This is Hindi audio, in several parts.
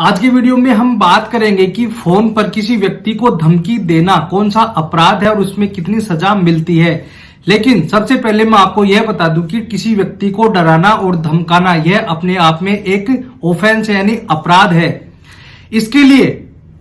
आज की वीडियो में हम बात करेंगे कि फोन पर किसी व्यक्ति को धमकी देना कौन सा अपराध है और उसमें कितनी सजा मिलती है। लेकिन सबसे पहले मैं आपको यह बता दूं कि किसी व्यक्ति को डराना और धमकाना यह अपने आप में एक ऑफेंस है, यानी अपराध है। इसके लिए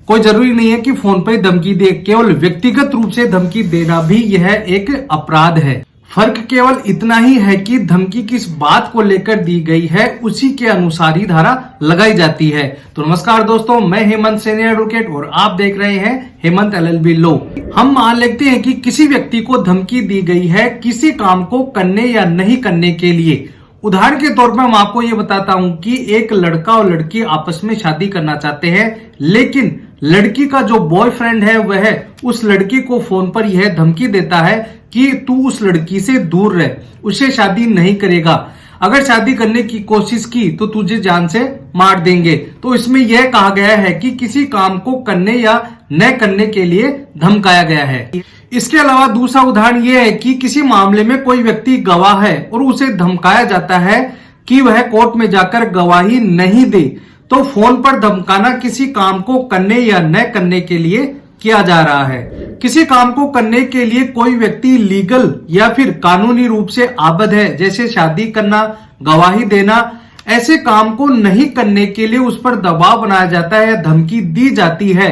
कोई जरूरी नहीं है कि फोन पर धमकी दे, केवल व्यक्तिगत रूप से धमकी देना भी यह एक अपराध है। फर्क केवल इतना ही है कि धमकी किस बात को लेकर दी गई है, उसी के अनुसार ही धारा लगाई जाती है। तो नमस्कार दोस्तों, मैं हेमंत सीनियर एडवोकेट और आप देख रहे हैं हेमंत LLB लॉ। हम मान लेते हैं कि किसी व्यक्ति को धमकी दी गई है किसी काम को करने या नहीं करने के लिए। उदाहरण के तौर पर मैं आपको ये बताता हूं कि एक लड़का और लड़की आपस में शादी करना चाहते हैं, लेकिन लड़की का जो बॉयफ्रेंड है वह उस लड़की को फोन पर यह धमकी देता है कि तू उस लड़की से दूर रह, उससे शादी नहीं करेगा, अगर शादी करने की कोशिश की तो तुझे जान से मार देंगे। तो इसमें यह कहा गया है कि किसी काम को करने या न करने के लिए धमकाया गया है। इसके अलावा दूसरा उदाहरण यह है कि किसी मामले में कोई व्यक्ति गवाह है और उसे धमकाया जाता है कि वह कोर्ट में जाकर गवाही नहीं दे। तो फोन पर धमकाना किसी काम को करने या न करने के लिए किया जा रहा है। किसी काम को करने के लिए कोई व्यक्ति लीगल या फिर कानूनी रूप से आबद्ध है, जैसे शादी करना, गवाही देना, ऐसे काम को नहीं करने के लिए उस पर दबाव बनाया जाता है या धमकी दी जाती है,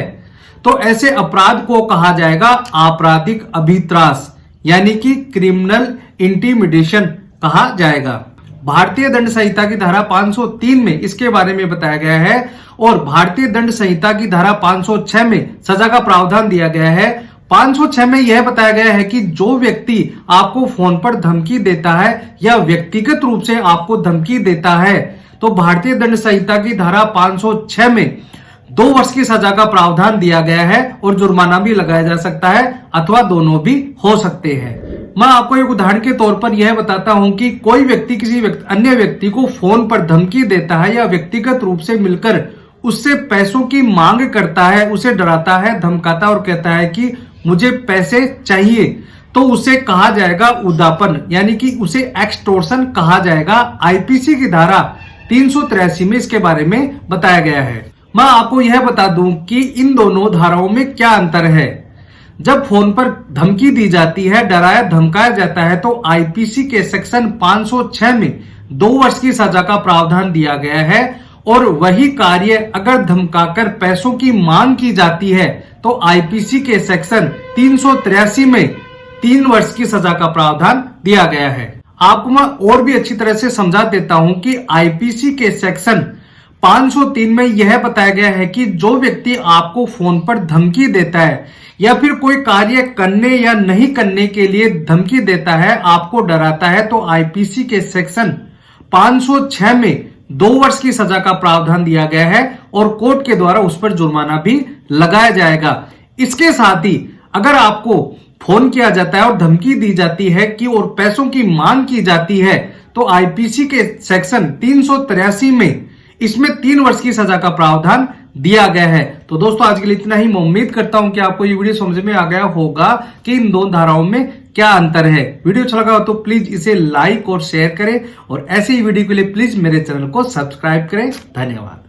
तो ऐसे अपराध को कहा जाएगा आपराधिक अभित्रास, यानी कि क्रिमिनल इंटिमिडेशन कहा जाएगा। भारतीय दंड संहिता की धारा 503 में इसके बारे में बताया गया है और भारतीय दंड संहिता की धारा 506 में सजा का प्रावधान दिया गया है। 506 में यह बताया गया है कि जो व्यक्ति आपको फोन पर धमकी देता है या व्यक्तिगत रूप से आपको धमकी देता है, तो भारतीय दंड संहिता की धारा 506 में 2 वर्ष की सजा का प्रावधान दिया गया है और जुर्माना भी लगाया जा सकता है अथवा दोनों भी हो सकते हैं। मैं आपको एक उदाहरण के तौर पर यह बताता हूं कि कोई व्यक्ति किसी अन्य व्यक्ति को फोन पर धमकी देता है या व्यक्तिगत रूप से मिलकर उससे पैसों की मांग करता है, उसे डराता है, धमकाता और कहता है कि मुझे पैसे चाहिए, तो उसे कहा जाएगा उदापन, यानी कि उसे एक्सटोर्शन कहा जाएगा। IPC की धारा 383 में इसके बारे में बताया गया है। मैं आपको यह बता दूं कि इन दोनों धाराओं में क्या अंतर है। जब फोन पर धमकी दी जाती है, डराया धमकाया जाता है, तो IPC के सेक्शन 506 में 2 वर्ष की सजा का प्रावधान दिया गया है और वही कार्य अगर धमकाकर पैसों की मांग की जाती है तो IPC के सेक्शन 383 में 3 वर्ष की सजा का प्रावधान दिया गया है। आपको मैं और भी अच्छी तरह से समझा देता हूं कि IPC के सेक्शन 503 में यह बताया गया है कि जो व्यक्ति आपको फोन पर धमकी देता है या फिर कोई कार्य करने या नहीं करने के लिए धमकी देता है, आपको डराता है, तो IPC के सेक्शन 506 में 2 वर्ष की सजा का प्रावधान दिया गया है और कोर्ट के द्वारा उस पर जुर्माना भी लगाया जाएगा। इसके साथ ही अगर आपको फोन किया जाता है और धमकी दी जाती है कि और पैसों की मांग की जाती है, तो IPC के सेक्शन 383 में इसमें 3 वर्ष की सजा का प्रावधान दिया गया है। तो दोस्तों आज के लिए इतना ही। मैं उम्मीद करता हूं कि आपको ये वीडियो समझ में आ गया होगा कि इन 2 धाराओं में क्या अंतर है। वीडियो अच्छा लगा हो तो प्लीज इसे लाइक और शेयर करें और ऐसे ही वीडियो के लिए प्लीज मेरे चैनल को सब्सक्राइब करें। धन्यवाद।